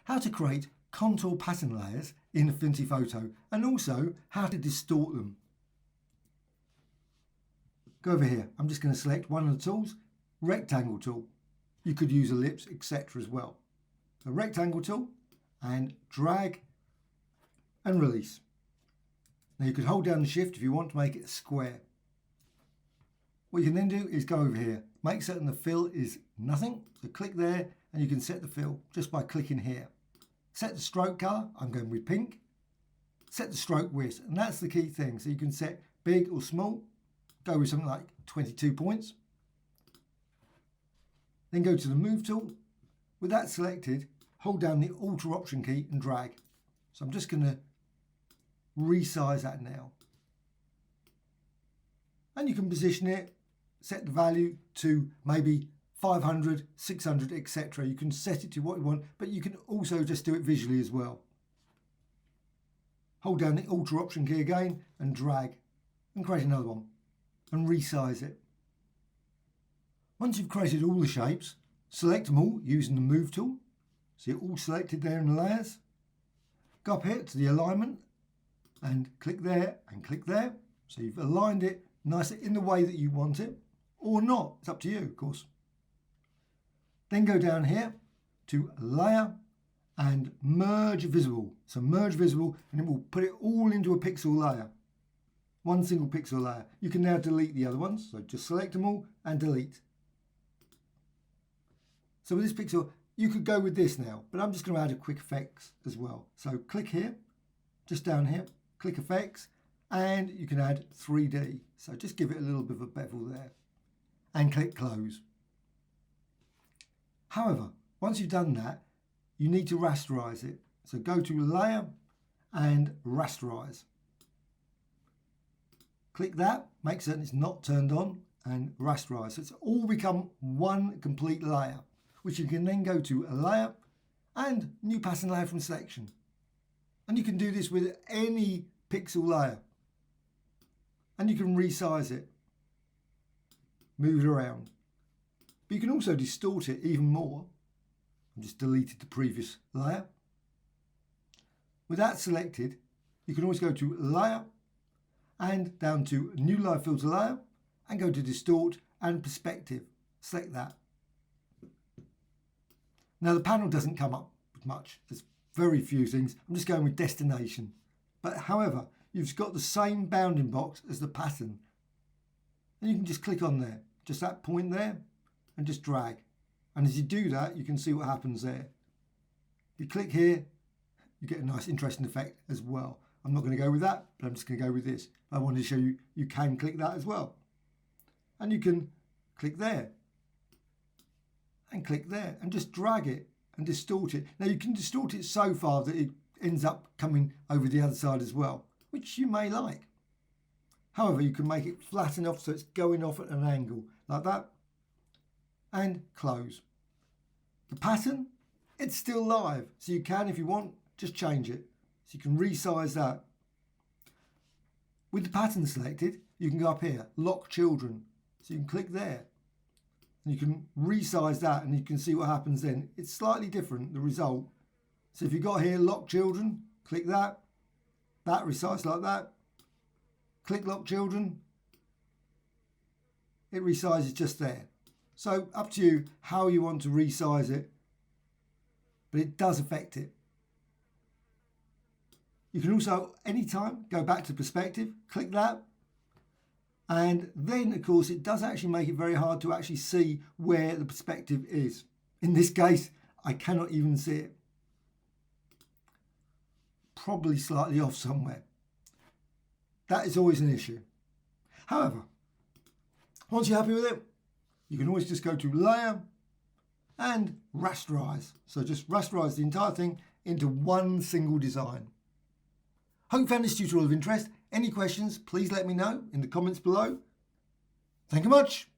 how to create contour pattern layers in Affinity Photo and also how to distort them. Go over here. I'm just going to select one of the tools, rectangle tool. You could use ellipse, etc. as well. A rectangle tool and drag and release. Now you could hold down the shift if you want to make it a square. What you can then do is go over here, make certain the fill is nothing. So click there and you can set the fill just by clicking here. Set the stroke color, I'm going with pink. Set the stroke width, and that's the key thing. So you can set big or small. Go with something like 22 points. Then go to the move tool. With that selected, hold down the Alt Option key and drag. So I'm just going to resize that now. And you can position it, set the value to maybe 500, 600, etc. You can set it to what you want, but you can also just do it visually as well. Hold down the Alt Option key again and drag and create another one and resize it. Once you've created all the shapes, select them all using the Move tool. So you're all selected there in the layers. Go up here to the alignment and click there and click there. So you've aligned it nicely in the way that you want it, or not. It's up to you, of course. Then go down here to Layer and Merge Visible. So Merge Visible, and it will put it all into a pixel layer. One single pixel layer. You can now delete the other ones. So just select them all and delete. So with this pixel, you could go with this now, but I'm just going to add a quick effects as well. So click here, just down here, click effects, and you can add 3D. So just give it a little bit of a bevel there and click close. However, once you've done that, you need to rasterize it. So go to Layer and Rasterize. Click that, make certain it's not turned on, and rasterize. So it's all become one complete layer, which you can then go to a Layer and New Pattern Layer from Selection. And you can do this with any pixel layer. And you can resize it, move it around. But you can also distort it even more. I've just deleted the previous layer. With that selected, you can always go to Layer and down to New Live Filter Layer and go to Distort and Perspective. Select that. Now the panel doesn't come up with much. There's very few things. I'm just going with destination. But however, you've got the same bounding box as the pattern. And you can just click on there, just that point there, and just drag. And as you do that, you can see what happens there. If you click here, you get a nice interesting effect as well. I'm not going to go with that, but I'm just going to go with this. I wanted to show you, you can click that as well. And you can click there and click there and just drag it and distort it. Now you can distort it so far that it ends up coming over the other side as well, which you may like. However, you can make it flat enough so it's going off at an angle like that and close. The pattern, it's still live, so you can, if you want, just change it. So you can resize that. With the pattern selected, you can go up here, Lock Children. So you can click there and you can resize that and you can see what happens then. It's slightly different, the result. So if you've got here Lock Children, click that, that resized like that. Click Lock Children, it resizes just there. So up to you how you want to resize it, but it does affect it. You can also, anytime, go back to perspective, click that, and then of course it does actually make it very hard to actually see where the perspective is. In this case, I cannot even see it. Probably slightly off somewhere. That is always an issue. However, once you're happy with it, you can always just go to Layer and Rasterize. So just rasterize the entire thing into one single design. Hope you found this tutorial of interest. Any questions, please let me know in the comments below. Thank you much.